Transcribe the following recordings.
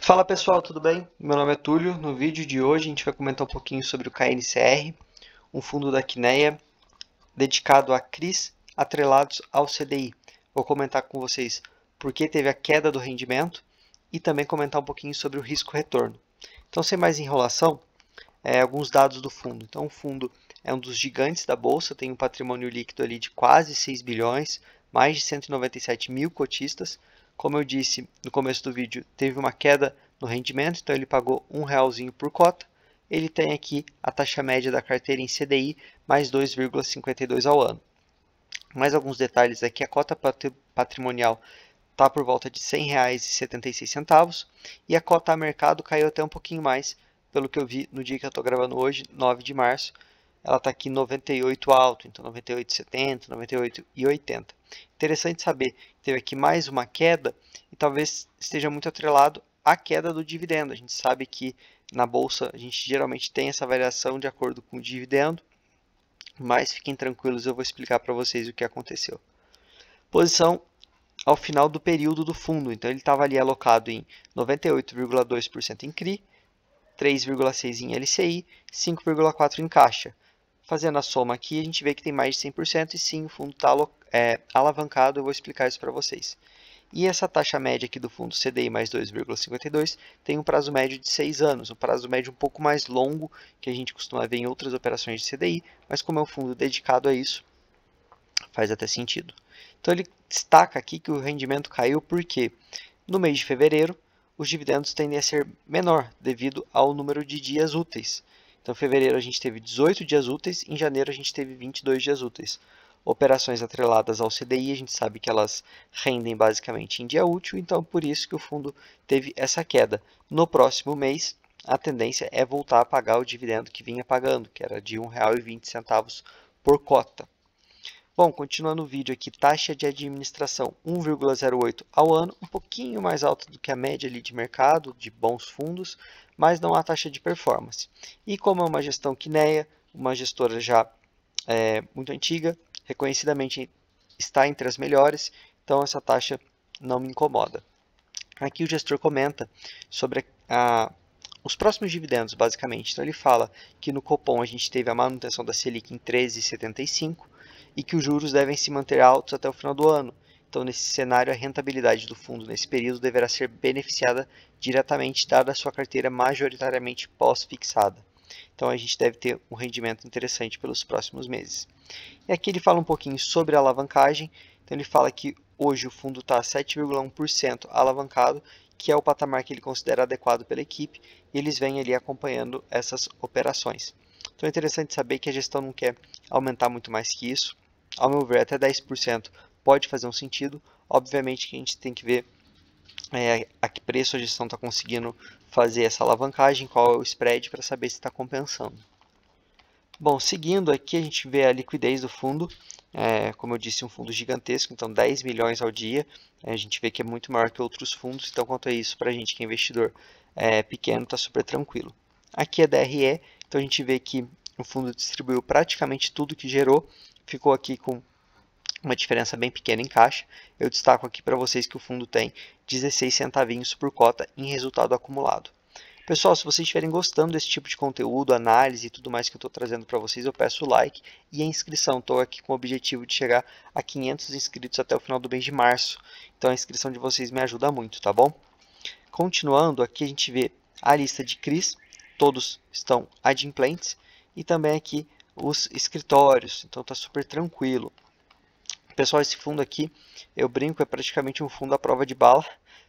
Fala pessoal, tudo bem? Meu nome é Túlio. No vídeo de hoje a gente vai comentar um pouquinho sobre o KNCR, um fundo da Kinea dedicado a CRIs atrelados ao CDI. Vou comentar com vocês por que teve a queda do rendimento e também comentar um pouquinho sobre o risco-retorno. Então, sem mais enrolação, alguns dados do fundo. Então, o fundo é um dos gigantes da bolsa, tem um patrimônio líquido ali de quase 6 bilhões, mais de 197 mil cotistas. Como eu disse no começo do vídeo, teve uma queda no rendimento, então ele pagou R$ 1 por cota. Ele tem aqui a taxa média da carteira em CDI, mais 2,52 ao ano. Mais alguns detalhes aqui, a cota patrimonial está por volta de R$ 100,76 e a cota a mercado caiu até um pouquinho mais, pelo que eu vi no dia que eu estou gravando hoje, 9 de março. Ela está aqui 98 alto, então 98,70, 98,80. Interessante saber que teve aqui mais uma queda e talvez esteja muito atrelado à queda do dividendo. A gente sabe que na bolsa a gente geralmente tem essa variação de acordo com o dividendo, mas fiquem tranquilos, eu vou explicar para vocês o que aconteceu. Posição ao final do período do fundo, então ele estava ali alocado em 98,2% em CRI, 3,6% em LCI, 5,4% em caixa. Fazendo a soma aqui, a gente vê que tem mais de 100% e sim, o fundo está alavancado, eu vou explicar isso para vocês. E essa taxa média aqui do fundo CDI mais 2,52 tem um prazo médio de 6 anos, um prazo médio um pouco mais longo que a gente costuma ver em outras operações de CDI, mas como é um fundo dedicado a isso, faz até sentido. Então ele destaca aqui que o rendimento caiu porque no mês de fevereiro os dividendos tendem a ser menor devido ao número de dias úteis. Então, em fevereiro a gente teve 18 dias úteis, em janeiro a gente teve 22 dias úteis. Operações atreladas ao CDI, a gente sabe que elas rendem basicamente em dia útil, então por isso que o fundo teve essa queda. No próximo mês, a tendência é voltar a pagar o dividendo que vinha pagando, que era de R$ 1,20 por cota. Bom, continuando o vídeo aqui, taxa de administração 1,08 ao ano, um pouquinho mais alta do que a média ali de mercado, de bons fundos, mas não a taxa de performance. E como é uma gestão Kinea, uma gestora já muito antiga, reconhecidamente está entre as melhores, então essa taxa não me incomoda. Aqui o gestor comenta sobre os próximos dividendos, basicamente. Então ele fala que no Copom a gente teve a manutenção da Selic em 13,75 e que os juros devem se manter altos até o final do ano. Então, nesse cenário, a rentabilidade do fundo nesse período deverá ser beneficiada diretamente, dada a sua carteira majoritariamente pós-fixada. Então, a gente deve ter um rendimento interessante pelos próximos meses. E aqui ele fala um pouquinho sobre a alavancagem. Então, ele fala que hoje o fundo está 7,1% alavancado, que é o patamar que ele considera adequado pela equipe, e eles vêm ali acompanhando essas operações. Então é interessante saber que a gestão não quer aumentar muito mais que isso. Ao meu ver, até 10% pode fazer um sentido. Obviamente que a gente tem que ver a que preço a gestão está conseguindo fazer essa alavancagem, qual é o spread para saber se está compensando. Bom, seguindo aqui a gente vê a liquidez do fundo, como eu disse, um fundo gigantesco, então 10 milhões ao dia, a gente vê que é muito maior que outros fundos, então quanto a isso, para a gente que é investidor pequeno, está super tranquilo. Aqui é DRE, então a gente vê que o fundo distribuiu praticamente tudo que gerou, ficou aqui com uma diferença bem pequena em caixa. Eu destaco aqui para vocês que o fundo tem 16 centavinhos por cota em resultado acumulado. Pessoal, se vocês estiverem gostando desse tipo de conteúdo, análise e tudo mais que eu estou trazendo para vocês, eu peço o like e a inscrição. Estou aqui com o objetivo de chegar a 500 inscritos até o final do mês de março. Então a inscrição de vocês me ajuda muito, tá bom? Continuando, aqui a gente vê a lista de CRIs, todos estão adimplentes, e também aqui os escritórios, então está super tranquilo. Pessoal, esse fundo aqui, eu brinco, é praticamente um fundo à prova de bala,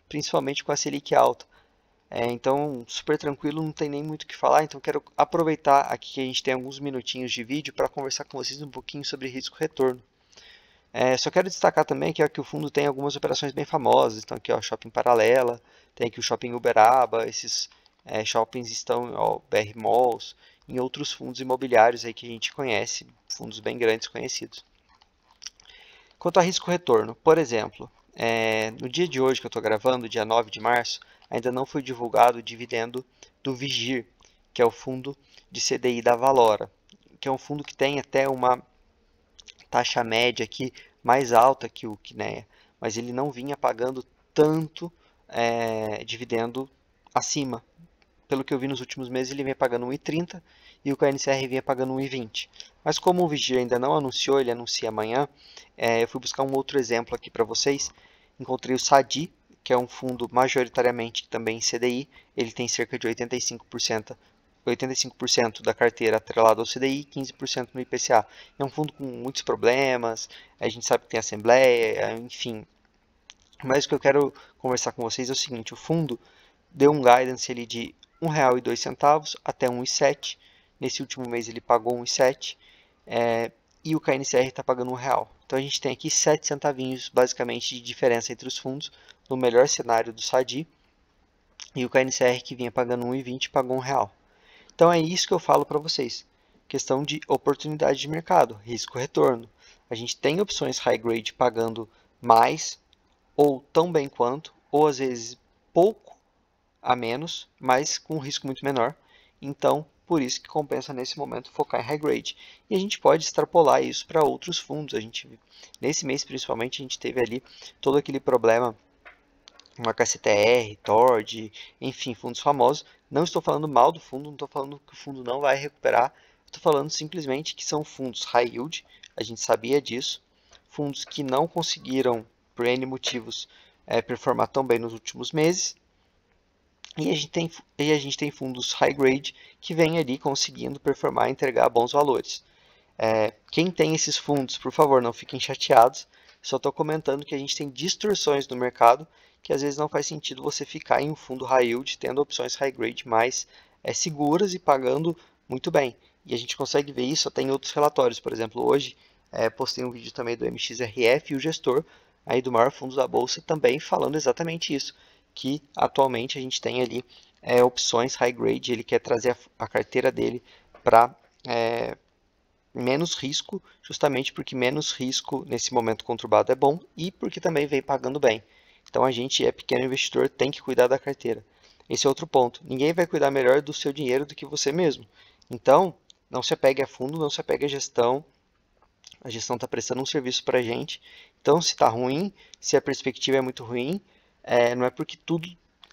principalmente com a Selic alta. Então, super tranquilo, não tem nem muito o que falar, então quero aproveitar aqui que a gente tem alguns minutinhos de vídeo para conversar com vocês um pouquinho sobre risco-retorno. Só quero destacar também que aqui o fundo tem algumas operações bem famosas, então aqui ó, Shopping Paralela, tem aqui o Shopping Uberaba, esses shoppings estão, ó, BR Malls, em outros fundos imobiliários aí que a gente conhece, fundos bem grandes conhecidos. Quanto a risco-retorno, por exemplo, no dia de hoje que eu estou gravando, dia 9 de março, ainda não foi divulgado o dividendo do Vigir, que é o fundo de CDI da Valora, que é um fundo que tem até uma taxa média aqui mais alta que o Kinea, mas ele não vinha pagando tanto dividendo acima. Pelo que eu vi nos últimos meses, ele vem pagando 1,30 e o KNCR vinha pagando 1,20. Mas como o Vigia ainda não anunciou, ele anuncia amanhã, eu fui buscar um outro exemplo aqui para vocês. Encontrei o SADI, que é um fundo majoritariamente também em CDI. Ele tem cerca de 85% da carteira atrelada ao CDI e 15% no IPCA. É um fundo com muitos problemas, a gente sabe que tem assembleia, enfim. Mas o que eu quero conversar com vocês é o seguinte: o fundo deu um guidance ali de R$ 1,02 até 1,07. Nesse último mês ele pagou 1,07 e o KNCR está pagando R$ 1. Então a gente tem aqui 7 centavinhos basicamente de diferença entre os fundos, no melhor cenário do SADI, e o KNCR que vinha pagando 1,20 pagou R$ 1. Então é isso que eu falo para vocês. Questão de oportunidade de mercado, risco-retorno. A gente tem opções high grade pagando mais, ou tão bem quanto, ou às vezes pouco a menos, mas com um risco muito menor. Então, por isso que compensa nesse momento focar em high grade. E a gente pode extrapolar isso para outros fundos. Nesse mês, principalmente, a gente teve ali todo aquele problema com a KCTR, Tord, enfim, fundos famosos. Não estou falando mal do fundo, não estou falando que o fundo não vai recuperar. Estou falando simplesmente que são fundos high yield, a gente sabia disso. Fundos que não conseguiram, por N motivos, performar tão bem nos últimos meses. E a gente tem fundos high grade que vêm ali conseguindo performar e entregar bons valores. Quem tem esses fundos, por favor, não fiquem chateados. Só estou comentando que a gente tem distorções no mercado que às vezes não faz sentido você ficar em um fundo high yield tendo opções high grade mais seguras e pagando muito bem. E a gente consegue ver isso até em outros relatórios. Por exemplo, hoje postei um vídeo também do MXRF e o gestor aí do maior fundo da bolsa também falando exatamente isso, que atualmente a gente tem ali opções high grade, ele quer trazer a carteira dele para menos risco, justamente porque menos risco nesse momento conturbado é bom e porque também vem pagando bem. Então a gente pequeno investidor, tem que cuidar da carteira. Esse é outro ponto. Ninguém vai cuidar melhor do seu dinheiro do que você mesmo. Então, não se apegue a fundo, não se apegue à gestão. A gestão está prestando um serviço para a gente. Então, se está ruim, se a perspectiva é muito ruim, não é porque tudo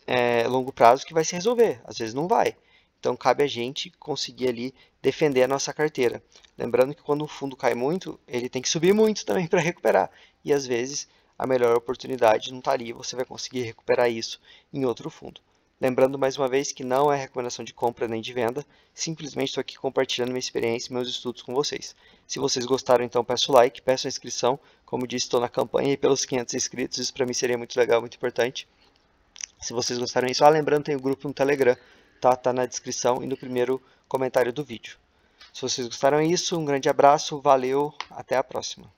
é longo prazo que vai se resolver. Às vezes não vai. Então, cabe a gente conseguir ali defender a nossa carteira. Lembrando que quando o fundo cai muito, ele tem que subir muito também para recuperar. E às vezes a melhor oportunidade não está ali, você vai conseguir recuperar isso em outro fundo. Lembrando mais uma vez que não é recomendação de compra nem de venda, simplesmente estou aqui compartilhando minha experiência e meus estudos com vocês. Se vocês gostaram, então peço o like, peço a inscrição. Como disse, estou na campanha e pelos 500 inscritos, isso para mim seria muito legal, muito importante. Se vocês gostaram disso, lembrando, tem o grupo no Telegram, tá na descrição e no primeiro comentário do vídeo. Se vocês gostaram disso, um grande abraço, valeu, até a próxima.